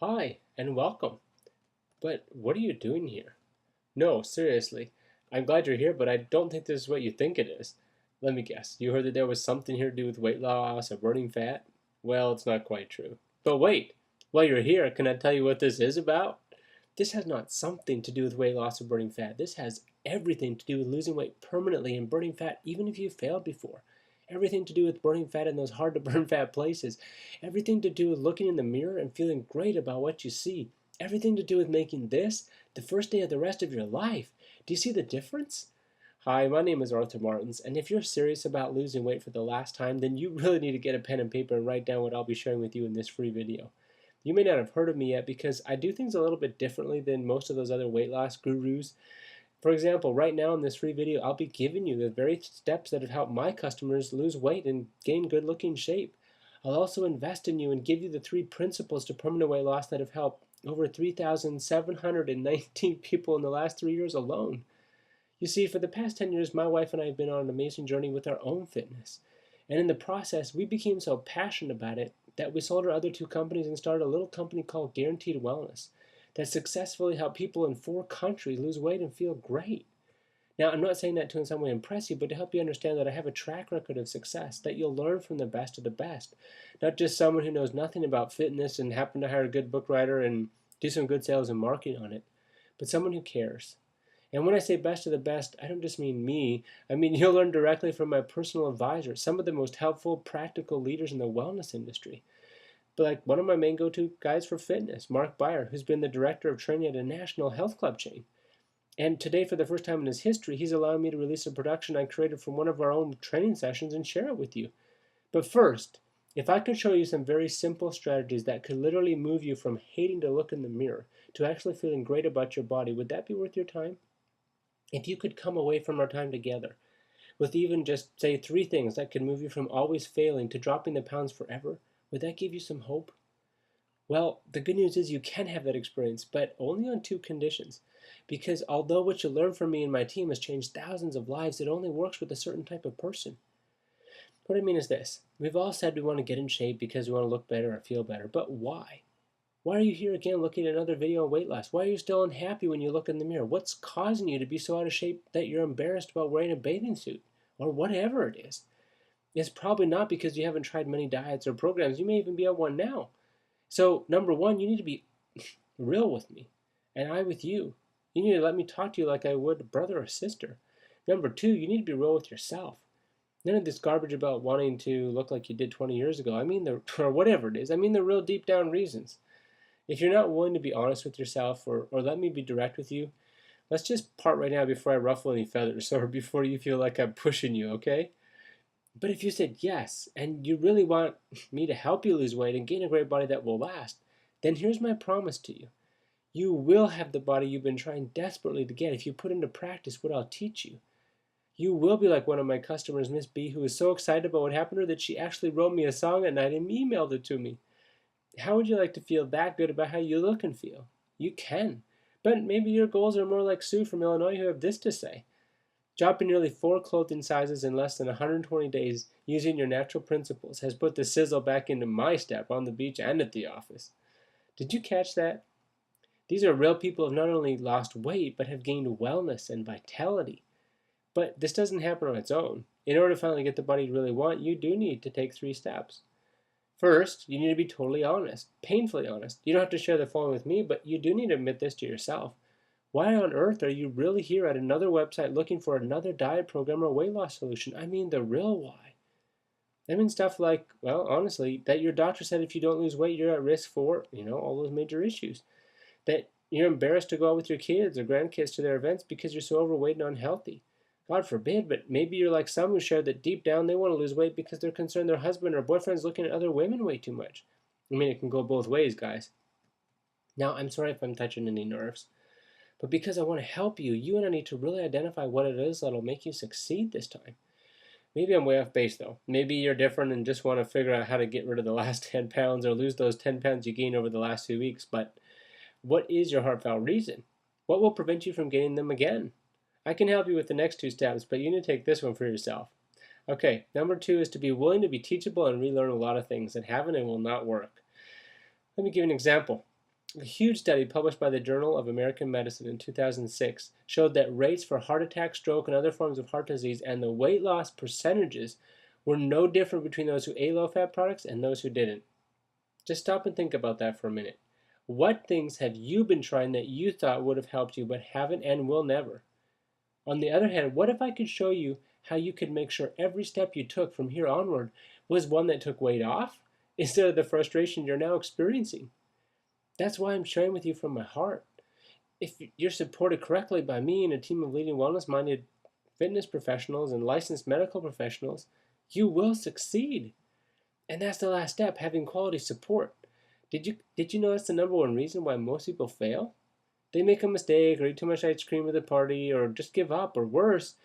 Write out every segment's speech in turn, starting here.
Hi, and welcome. But what are you doing here? No, seriously. I'm glad you're here, but I don't think this is what you think it is. Let me guess. You heard that there was something here to do with weight loss or burning fat? Well, it's not quite true. But wait, while you're here, can I tell you what this is about? This has not something to do with weight loss or burning fat. This has everything to do with losing weight permanently and burning fat even if you failed before. Everything to do with burning fat in those hard to burn fat places. Everything to do with looking in the mirror and feeling great about what you see. Everything to do with making this the first day of the rest of your life. Do you see the difference? Hi, my name is Arthur Martins, and if you're serious about losing weight for the last time, then you really need to get a pen and paper and write down what I'll be sharing with you in this free video. You may not have heard of me yet because I do things a little bit differently than most of those other weight loss gurus. For example, right now in this free video, I'll be giving you the very steps that have helped my customers lose weight and gain good looking shape. I'll also invest in you and give you the 3 principles to permanent weight loss that have helped over 3,719 people in the last 3 years alone. You see, for the past 10 years, my wife and I have been on an amazing journey with our own fitness. And in the process, we became so passionate about it that we sold our other 2 companies and started a little company called Guaranteed Wellness that successfully helped people in 4 countries lose weight and feel great. Now, I'm not saying that to in some way impress you, but to help you understand that I have a track record of success, that you'll learn from the best of the best. Not just someone who knows nothing about fitness and happened to hire a good book writer and do some good sales and marketing on it, but someone who cares. And when I say best of the best, I don't just mean me. I mean you'll learn directly from my personal advisors, some of the most helpful, practical leaders in the wellness industry. But like one of my main go-to guys for fitness, Mark Beyer, who's been the director of training at a national health club chain. And today, for the first time in his history, he's allowing me to release a production I created from one of our own training sessions and share it with you. But first, if I could show you some very simple strategies that could literally move you from hating to look in the mirror to actually feeling great about your body, would that be worth your time? If you could come away from our time together with even just, say, 3 things that could move you from always failing to dropping the pounds forever, would that give you some hope? Well, the good news is you can have that experience, but only on 2 conditions. Because although what you learn from me and my team has changed thousands of lives, it only works with a certain type of person. What I mean is this. We've all said we want to get in shape because we want to look better or feel better, but why? Why are you here again looking at another video on weight loss? Why are you still unhappy when you look in the mirror? What's causing you to be so out of shape that you're embarrassed about wearing a bathing suit? Or whatever it is. It's probably not because you haven't tried many diets or programs. You may even be on one now. So, number one, you need to be real with me, and I with you. You need to let me talk to you like I would a brother or sister. Number two, you need to be real with yourself. None of this garbage about wanting to look like you did 20 years ago. I mean, or whatever it is. I mean, the real deep down reasons. If you're not willing to be honest with yourself or let me be direct with you, let's just part right now before I ruffle any feathers or before you feel like I'm pushing you, okay? But if you said yes, and you really want me to help you lose weight and gain a great body that will last, then here's my promise to you. You will have the body you've been trying desperately to get if you put into practice what I'll teach you. You will be like one of my customers, Miss B, who was so excited about what happened to her that she actually wrote me a song at night and emailed it to me. How would you like to feel that good about how you look and feel? You can. But maybe your goals are more like Sue from Illinois who have this to say. Dropping nearly 4 clothing sizes in less than 120 days using your natural principles has put the sizzle back into my step on the beach and at the office. Did you catch that? These are real people who have not only lost weight but have gained wellness and vitality. But this doesn't happen on its own. In order to finally get the body you really want, you do need to take 3 steps. First, you need to be totally honest, painfully honest. You don't have to share the following with me, but you do need to admit this to yourself. Why on earth are you really here at another website looking for another diet program or weight loss solution? I mean, the real why. I mean, stuff like, well, honestly, that your doctor said if you don't lose weight, you're at risk for, all those major issues. That you're embarrassed to go out with your kids or grandkids to their events because you're so overweight and unhealthy. God forbid, but maybe you're like some who share that deep down they want to lose weight because they're concerned their husband or boyfriend's looking at other women way too much. I mean, it can go both ways, guys. Now, I'm sorry if I'm touching any nerves, but because I want to help you, you and I need to really identify what it is that'll make you succeed this time. Maybe I'm way off base though. Maybe you're different and just want to figure out how to get rid of the last 10 pounds or lose those 10 pounds you gained over the last 2 weeks, but what is your heartfelt reason? What will prevent you from gaining them again? I can help you with the next 2 steps, but you need to take this one for yourself. Okay, number 2 is to be willing to be teachable and relearn a lot of things that haven't and will not work. Let me give you an example. A huge study published by the Journal of American Medicine in 2006 showed that rates for heart attack, stroke, and other forms of heart disease and the weight loss percentages were no different between those who ate low-fat products and those who didn't. Just stop and think about that for a minute. What things have you been trying that you thought would have helped you but haven't and will never? On the other hand, what if I could show you how you could make sure every step you took from here onward was one that took weight off instead of the frustration you're now experiencing? That's why I'm sharing with you from my heart. If you're supported correctly by me and a team of leading wellness-minded fitness professionals and licensed medical professionals, you will succeed. And that's the last step, having quality support. Did you know that's the number one reason why most people fail? They make a mistake or eat too much ice cream at the party or just give up, or worse,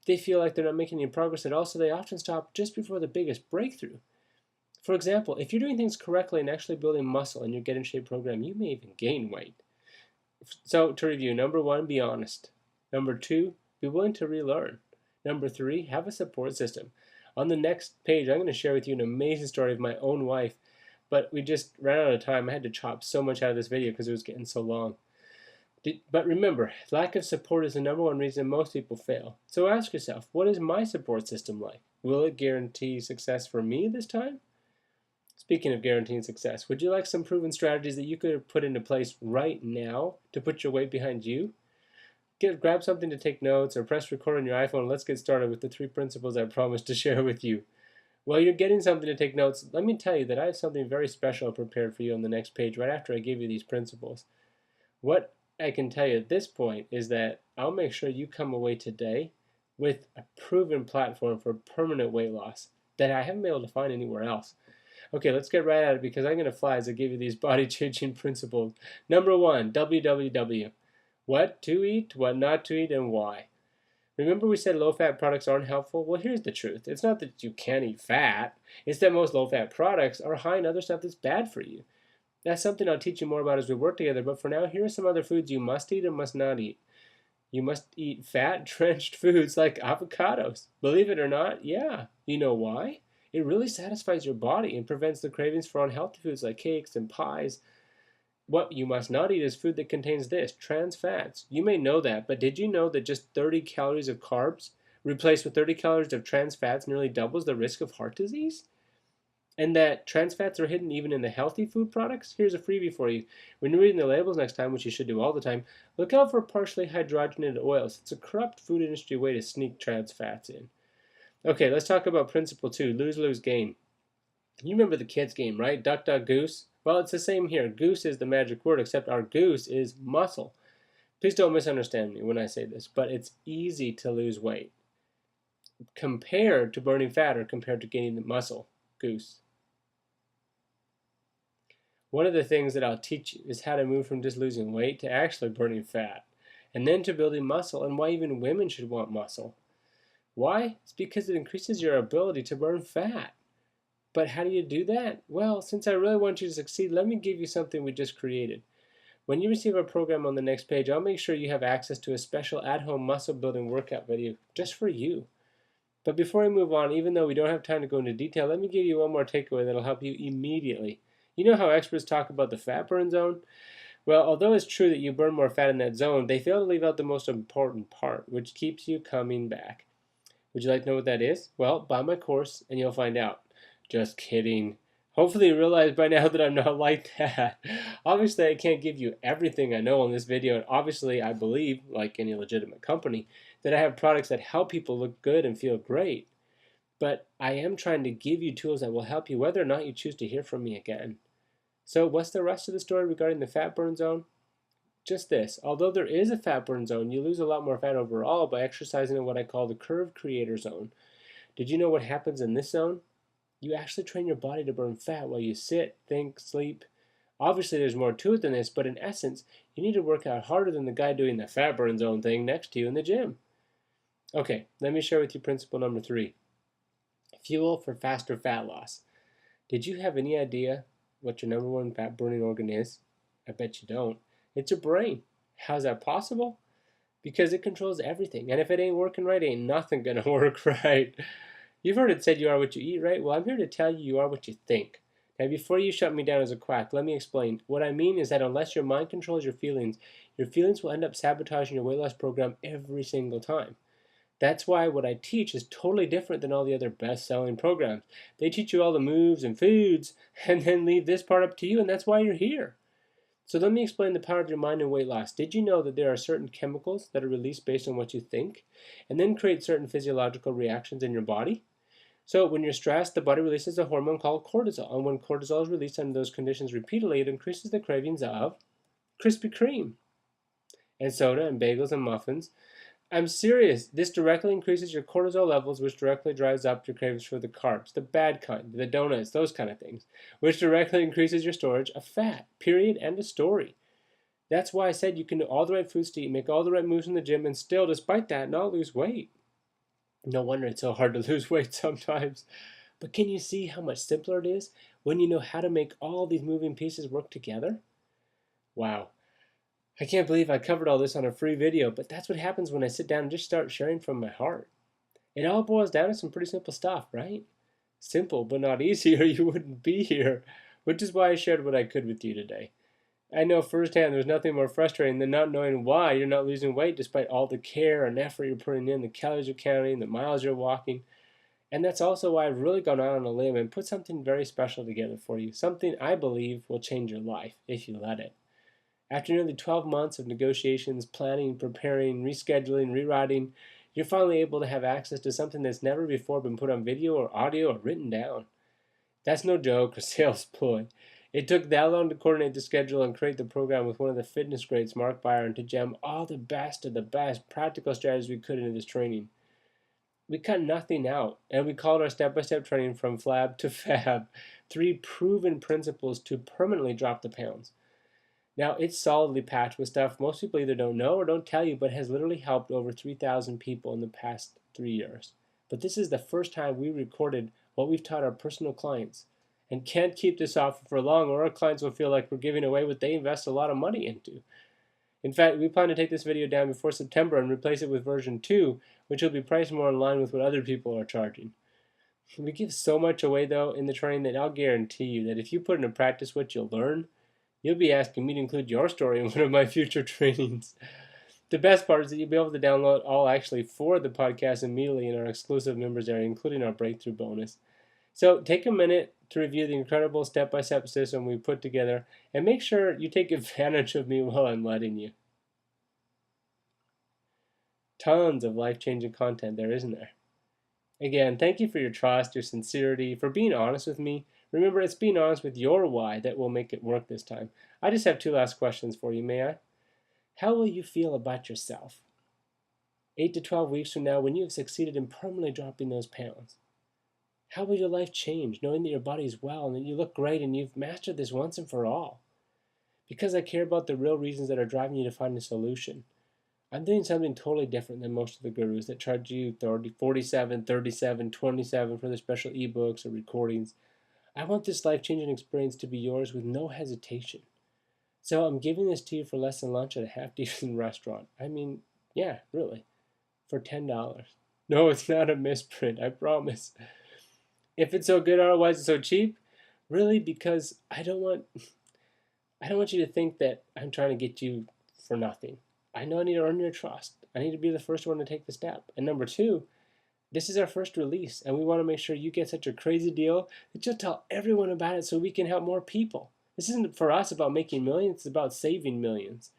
they feel like they're not making any progress at all, so they often stop just before the biggest breakthrough. For example, if you're doing things correctly and actually building muscle in your Get in Shape program, you may even gain weight. So to review, number 1, be honest. Number 2, be willing to relearn. Number 3, have a support system. On the next page, I'm going to share with you an amazing story of my own wife, but we just ran out of time. I had to chop so much out of this video because it was getting so long. But remember, lack of support is the number one reason most people fail. So ask yourself, what is my support system like? Will it guarantee success for me this time? Speaking of guaranteeing success, would you like some proven strategies that you could put into place right now to put your weight behind you? Grab something to take notes or press record on your iPhone. Let's get started with the 3 principles I promised to share with you. While you're getting something to take notes, let me tell you that I have something very special prepared for you on the next page right after I give you these principles. What I can tell you at this point is that I'll make sure you come away today with a proven platform for permanent weight loss that I haven't been able to find anywhere else. Okay, let's get right at it because I'm going to fly as I give you these body-changing principles. Number 1, WWW. What to eat, what not to eat, and why. Remember we said low-fat products aren't helpful? Well, here's the truth. It's not that you can't eat fat. It's that most low-fat products are high in other stuff that's bad for you. That's something I'll teach you more about as we work together, but for now, here are some other foods you must eat and must not eat. You must eat fat-drenched foods like avocados. Believe it or not, yeah. You know why? It really satisfies your body and prevents the cravings for unhealthy foods like cakes and pies. What you must not eat is food that contains this, trans fats. You may know that, but did you know that just 30 calories of carbs replaced with 30 calories of trans fats nearly doubles the risk of heart disease? And that trans fats are hidden even in the healthy food products? Here's a freebie for you. When you're reading the labels next time, which you should do all the time, look out for partially hydrogenated oils. It's a corrupt food industry way to sneak trans fats in. Okay, let's talk about principle 2, lose, lose, gain. You remember the kids game, right? Duck, duck, goose? Well, it's the same here. Goose is the magic word, except our goose is muscle. Please don't misunderstand me when I say this, but it's easy to lose weight compared to burning fat or compared to gaining the muscle. Goose. One of the things that I'll teach you is how to move from just losing weight to actually burning fat, and then to building muscle, and why even women should want muscle. Why? It's because it increases your ability to burn fat. But how do you do that? Well, since I really want you to succeed, let me give you something we just created. When you receive our program on the next page, I'll make sure you have access to a special at-home muscle building workout video just for you. But before I move on, even though we don't have time to go into detail, let me give you one more takeaway that'll help you immediately. You know how experts talk about the fat burn zone? Well, although it's true that you burn more fat in that zone, they fail to leave out the most important part, which keeps you coming back. Would you like to know what that is? Well, buy my course and you'll find out. Just kidding. Hopefully you realize by now that I'm not like that. Obviously, I can't give you everything I know on this video, and obviously I believe, like any legitimate company, that I have products that help people look good and feel great. But I am trying to give you tools that will help you whether or not you choose to hear from me again. So what's the rest of the story regarding the fat burn zone? Just this, although there is a fat burn zone, you lose a lot more fat overall by exercising in what I call the curve creator zone. Did you know what happens in this zone? You actually train your body to burn fat while you sit, think, sleep. Obviously there's more to it than this, but in essence, you need to work out harder than the guy doing the fat burn zone thing next to you in the gym. Okay, let me share with you principle number 3. Fuel for faster fat loss. Did you have any idea what your number one fat burning organ is? I bet you don't. It's your brain. How's that possible? Because it controls everything, and if it ain't working right, ain't nothing gonna work right. You've heard it said you are what you eat, right? Well, I'm here to tell you you are what you think. Now, before you shut me down as a quack, let me explain. What I mean is that unless your mind controls your feelings will end up sabotaging your weight loss program every single time. That's why what I teach is totally different than all the other best-selling programs. They teach you all the moves and foods and then leave this part up to you, and that's why you're here. So let me explain the power of your mind and weight loss. Did you know that there are certain chemicals that are released based on what you think and then create certain physiological reactions in your body? So when you're stressed, the body releases a hormone called cortisol, and when cortisol is released under those conditions repeatedly, it increases the cravings of Krispy Kreme and soda and bagels and muffins. I'm serious. This directly increases your cortisol levels, which directly drives up your cravings for the carbs, the bad kind, the donuts, those kind of things, which directly increases your storage of fat. Period. End of story. That's why I said you can do all the right foods to eat, make all the right moves in the gym, and still, despite that, not lose weight. No wonder it's so hard to lose weight sometimes. But can you see how much simpler it is when you know how to make all these moving pieces work together? Wow. I can't believe I covered all this on a free video, but that's what happens when I sit down and just start sharing from my heart. It all boils down to some pretty simple stuff, right? Simple, but not easy, or you wouldn't be here, which is why I shared what I could with you today. I know firsthand there's nothing more frustrating than not knowing why you're not losing weight despite all the care and effort you're putting in, the calories you're counting, the miles you're walking. And that's also why I've really gone out on a limb and put something very special together for you, something I believe will change your life if you let it. After nearly 12 months of negotiations, planning, preparing, rescheduling, rewriting, you're finally able to have access to something that's never before been put on video or audio or written down. That's no joke or sales ploy. It took that long to coordinate the schedule and create the program with one of the fitness greats, Mark Byron, to jam all the best of the best practical strategies we could into this training. We cut nothing out, and we called our step-by-step training From Flab to Fab, 3 proven principles to permanently drop the pounds. Now, it's solidly packed with stuff most people either don't know or don't tell you, but has literally helped over 3,000 people in the past 3 years. But this is the first time we recorded what we've taught our personal clients, and can't keep this off for long or our clients will feel like we're giving away what they invest a lot of money into. In fact, we plan to take this video down before September and replace it with version 2, which will be priced more in line with what other people are charging. We give so much away, though, in the training that I'll guarantee you that if you put into practice what you'll learn, you'll be asking me to include your story in one of my future trainings. The best part is that you'll be able to download all actually 4 of the podcasts immediately in our exclusive members area, including our breakthrough bonus. So take a minute to review the incredible step-by-step system we put together, and make sure you take advantage of me while I'm letting you. Tons of life-changing content there, isn't there? Again, thank you for your trust, your sincerity, for being honest with me. Remember, it's being honest with your why that will make it work this time. I just have 2 last questions for you, may I? How will you feel about yourself 8 to 12 weeks from now when you have succeeded in permanently dropping those pounds? How will your life change knowing that your body is well and that you look great and you've mastered this once and for all? Because I care about the real reasons that are driving you to find a solution, I'm doing something totally different than most of the gurus that charge you $47, $37, $27 for their special ebooks or recordings. I want this life-changing experience to be yours with no hesitation. So I'm giving this to you for less than lunch at a half-decent restaurant. I mean, yeah, really, for $10. No, it's not a misprint, I promise. If it's so good, otherwise it's so cheap, really, because I don't want you to think that I'm trying to get you for nothing. I know I need to earn your trust. I need to be the first one to take the step. And number 2, this is our first release, and we want to make sure you get such a crazy deal that you'll tell everyone about it so we can help more people. This isn't for us about making millions, it's about saving millions.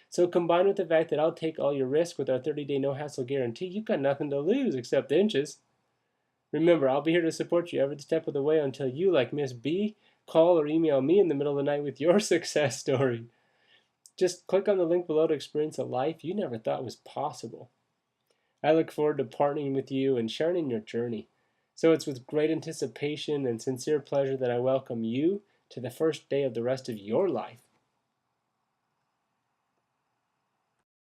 So combined with the fact that I'll take all your risk with our 30-day no-hassle guarantee, you've got nothing to lose except inches. Remember, I'll be here to support you every step of the way until you, like Miss B, call or email me in the middle of the night with your success story. Just click on the link below to experience a life you never thought was possible. I look forward to partnering with you and sharing in your journey. So it's with great anticipation and sincere pleasure that I welcome you to the first day of the rest of your life.